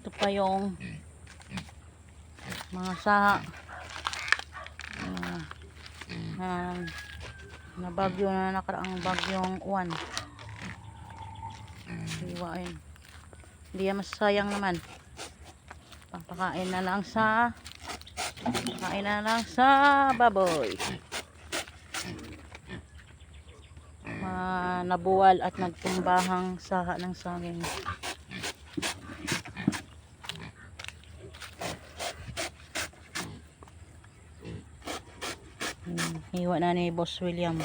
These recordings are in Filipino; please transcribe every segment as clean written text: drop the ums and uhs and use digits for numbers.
Ito pa yung mga saha. Na bagyo na nakaraang bagyong uwan. Hiwain. Hindi yan masasayang naman. Papakain na lang sa baboy. Nabuwal at nagtumbahang saha ng saging. Hiwa na ni Boss William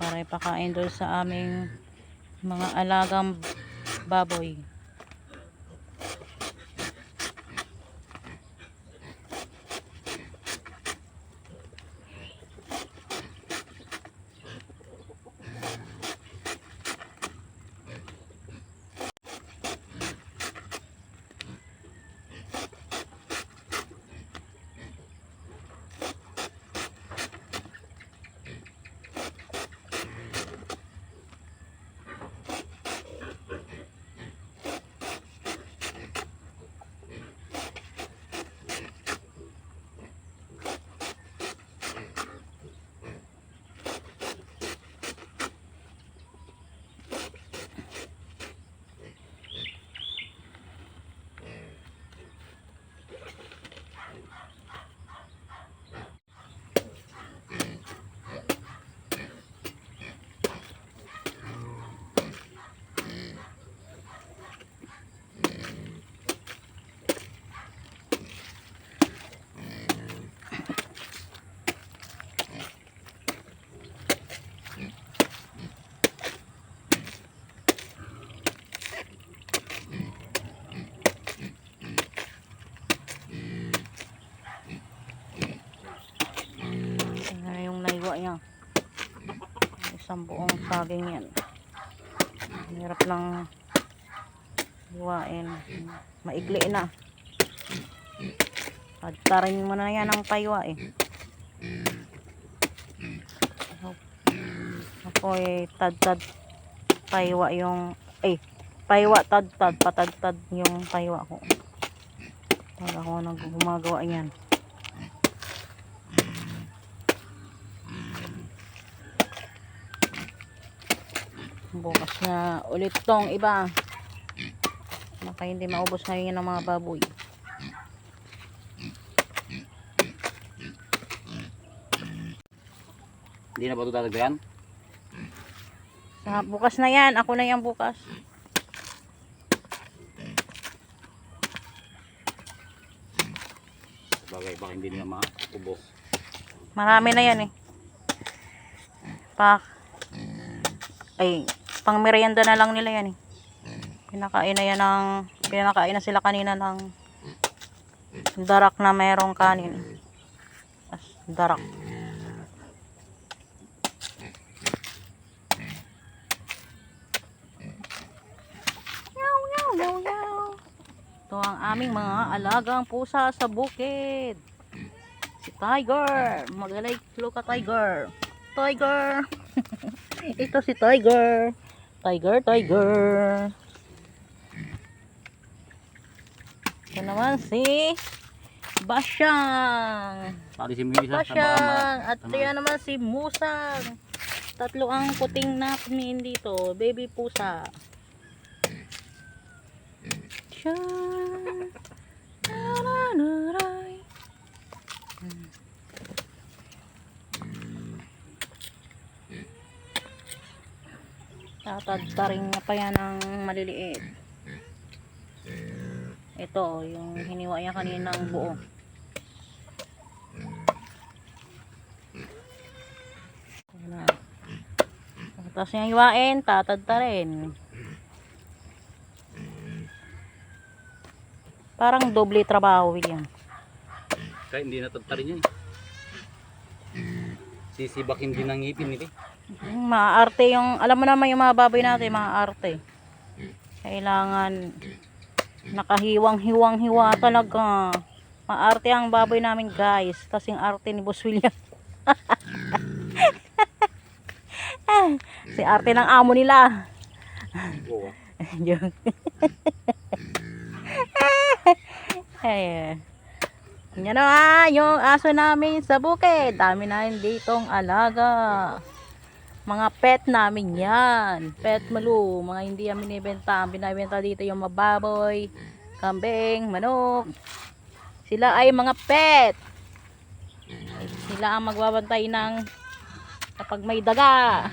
para ipakain doon sa aming mga alagang baboy. Niya isang buong saging yan. Hirap lang hiwain, maigli na. Pagtarin mo na yan ang paywa ako tad-tad paywa yung paywa tad-tad, patad-tad yung paywa ko pag ako gumagawa yan. Bukas na ulit tong iba. Baka hindi maubos ngayon ng mga baboy. Hindi na ba ito dadagdagan? Bukas na yan. Ako na yan bukas. Bagay, baka hindi na maubos. Marami na yan pang merienda na lang nila yan pinakain na sila kanina ng darak na mayroong kanin. Darak. Ito ang aming mga alagang pusa sa bukid. Si Tiger. Magalay ka Tiger. Tiger. Ito si Tiger. Tiger. Ito naman si Basyang. At yan naman si Musang. Tatlo ang puting namin dito. Baby pusa. Tatadtaring na pa yan ng maliliit. Ito yung hiniwa niya kaninang buo. Tapos yung hiwain, tatadtarin. Parang doble trabaho yan. Kaya hindi natadtarin yan sisibakin din ng ngipin nila. Maarte yung, alam mo naman yung mga baboy natin, maarte. Kailangan nakahiwang-hiwa talaga. Maarte ang baboy namin guys. Kasing arte ni Boss William. Si arte ng amo nila. Joke. Ayan. Yan na yung aso namin sa bukid. Dami na ditong alaga. Mga pet namin yan. Pet malu. Mga hindi yan binibenta. Ang binibenta dito yung mababoy, kambing, manok. Sila ay mga pet. Sila ang magbabantay ng kapag may daga.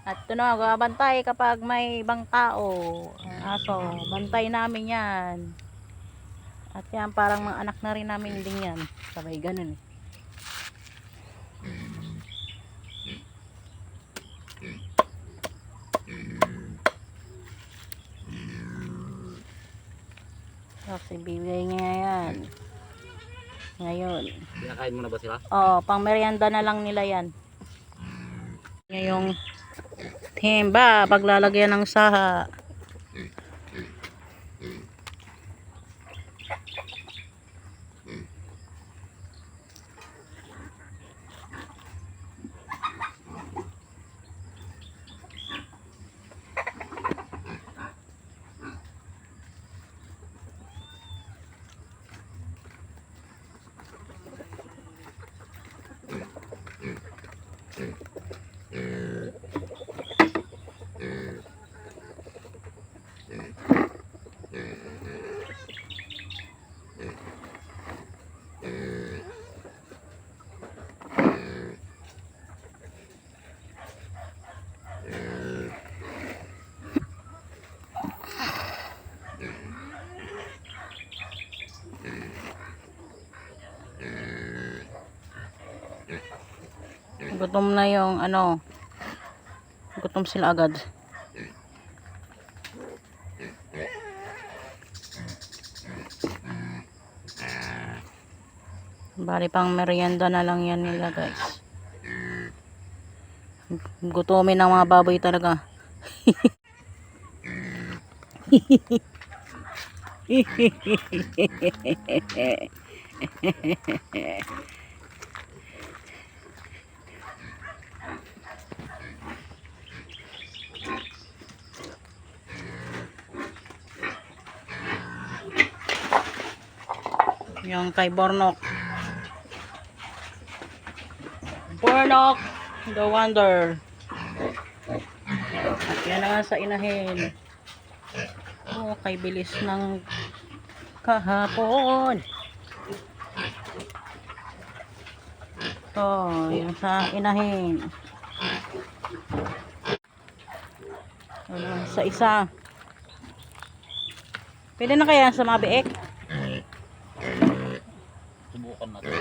At ito na, magbabantay kapag may ibang tao. Aso, bantay namin yan. At yan, parang mga anak na rin namin din yan. Sabay ganun. Kasi bibigay niya yan. Ngayon. Pinakain mo na ba sila? Oh, pang merienda na lang nila yan. Ngayong timba, paglalagyan ng saha. Gutom na yung ano. Gutom sila agad. Bali pang merienda na lang yan nila, guys. Gutomin ng mga baboy talaga. Yung kay Bornok. Bornok the Wonder. At yan naman sa inahin. Oh, kay bilis ng kahapon. Oh, yung sa inahin. Sa isa. Pwede na kaya sa mga biik? Subukan natin.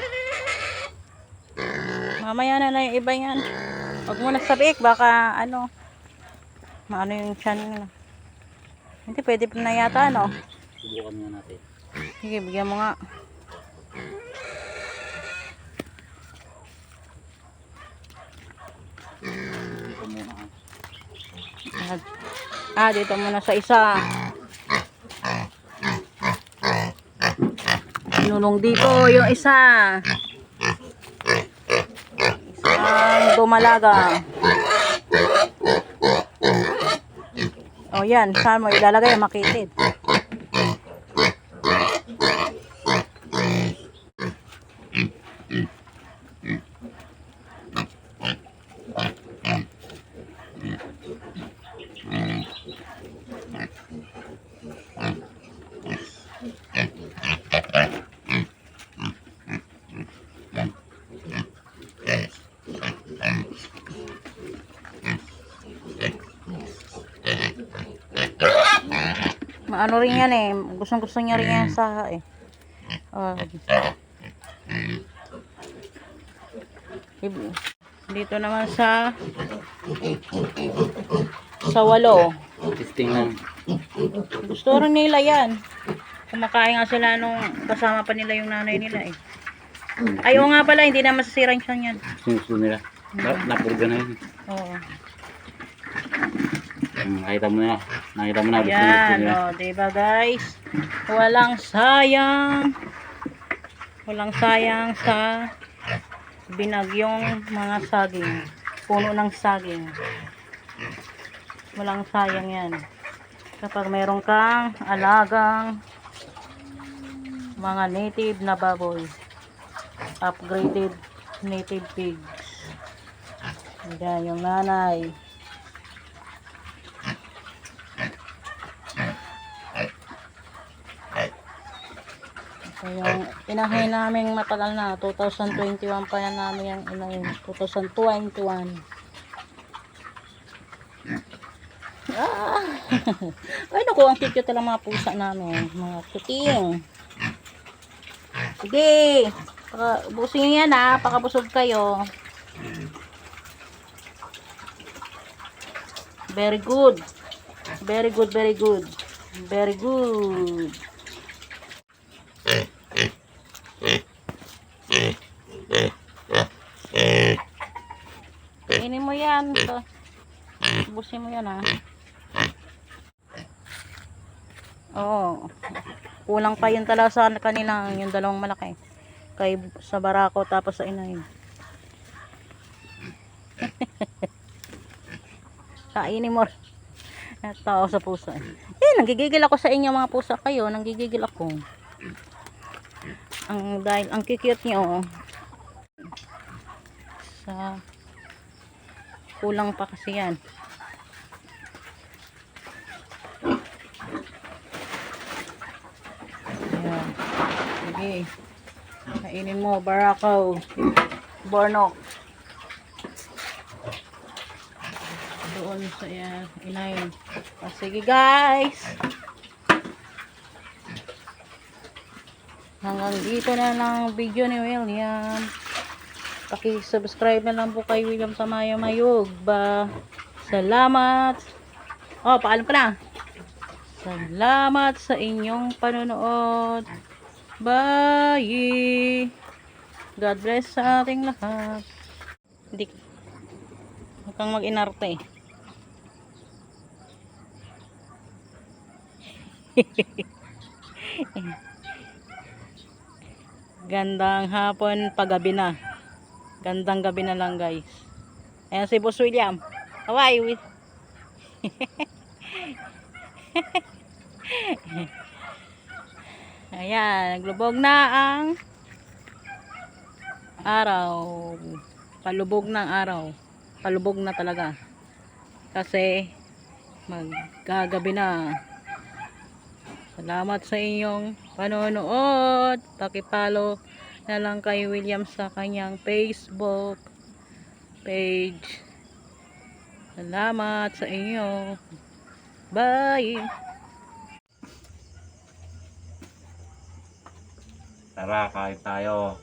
Mamaya na yung iba yan. Huwag mo na sa biik, baka ano, maano yung tiyan nila. Hindi, pwede pa na yata, ano? Subukan nga natin. Sige, bigyan mo nga. Dito muna. Dito muna sa isa. Nulong dito yung isa. Isang dumalaga. O yan, saan mo ilalagay? Makitid. Ano rin yan eh. Gustong-gusto niya rin yan sa eh. Dito naman sa walo. Testing lang. Gusto rin nila yan. Kumakain nga sila nung kasama pa nila yung nanay nila eh. Ayaw nga pala, hindi na masasirang siya yan. Gusto nila. Napurga na yun. Oo. Nakita mo na. Nakita mo na. Yan, o, diba guys? Walang sayang. Walang sayang sa binagyong mga saging. Puno ng saging. Walang sayang yan. Kapag meron kang alagang mga native na baboy, upgraded native pigs. Ayan yung nanay. So yung inahin namin matagal na, 2021 pa yan namin yung inahin, 2021. Ah! Ay naku, ang cute lang mga pusa namin, mga kuting. Sige, ubusin nyo yan ha, pakabusog kayo. Very good. Very good, very good. Very good. Kainin mo yan. Ubusin mo yan ha. Oo. Kulang pa yun talaga sa kanilang yung dalawang malaki. Kay sa barako tapos sa inahin. Kainin mo. Tao sa pusa. Nanggigigil ako sa inyo mga pusa kayo. Nanggigigil ako. Dahil ang cute nyo. Sa kulang pa kasi yan. Ayan. Sige. Kainin mo, barako. Bornok. Doon sa inayin. Sige guys. Hanggang dito na lang video ni William. Paki-subscribe na lang po kay William Tamayo Mayog ba. Salamat. Oh, paalam ka na. Salamat sa inyong panonood. Bye. God bless sa ating lahat. Hindi. Huwag kang mag-inarte. Gandang hapon, paggabi na. Gandang gabi na lang guys. Ayan si Boss William. Hawaii. Ayan, naglubog na ang araw. Palubog ng araw. Palubog na talaga. Kasi maggagabi na. Salamat sa inyong panonood. Paki-follow na lang kay William sa kanyang Facebook page. Salamat sa inyo. Bye. Tara, kahit tayo.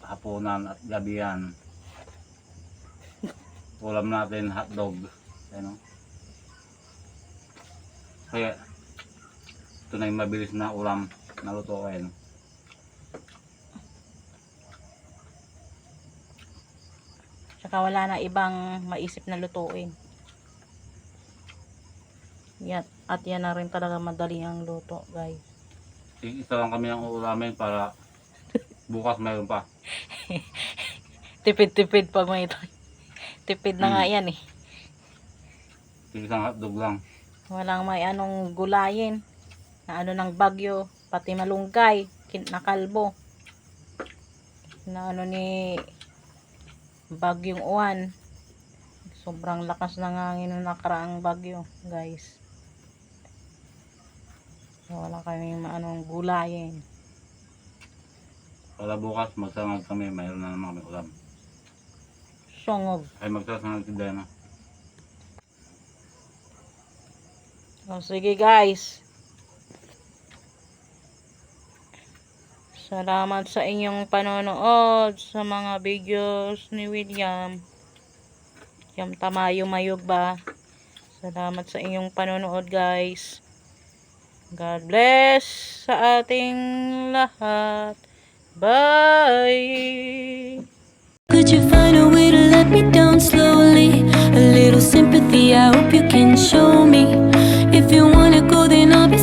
Hapunan at gabihan. Ulam natin hotdog. Ano? Kaya ito na yung mabilis na ulam na lutuin. Tsaka wala na ibang maisip na lutuin. Yan, at yan na rin talaga madali ang luto guys. Isa lang kami ang ulamin para bukas mayroon pa. Tipid-tipid pag may ito. Tipid na nga yan eh. Isang hotdog lang. Walang may anong gulayin. Na ano ng bagyo. Pati malunggay. Nakalbo. Na ano ni bagyong uwan. Sobrang lakas ng hangin ng nakaraang bagyo guys. Wala kami anong gulayin. Para bukas magsangag kami, mayroon na naman kami ulam. Songog. Ay magsasangag si Dana. O, sige guys. Salamat sa inyong panonood sa mga videos ni William. William Tamayo Mayog ba. Salamat sa inyong panonood guys. God bless sa ating lahat. Bye. Could you find a way to let me down slowly? A little sympathy, I hope you can show me. If you wanna go, then I'll be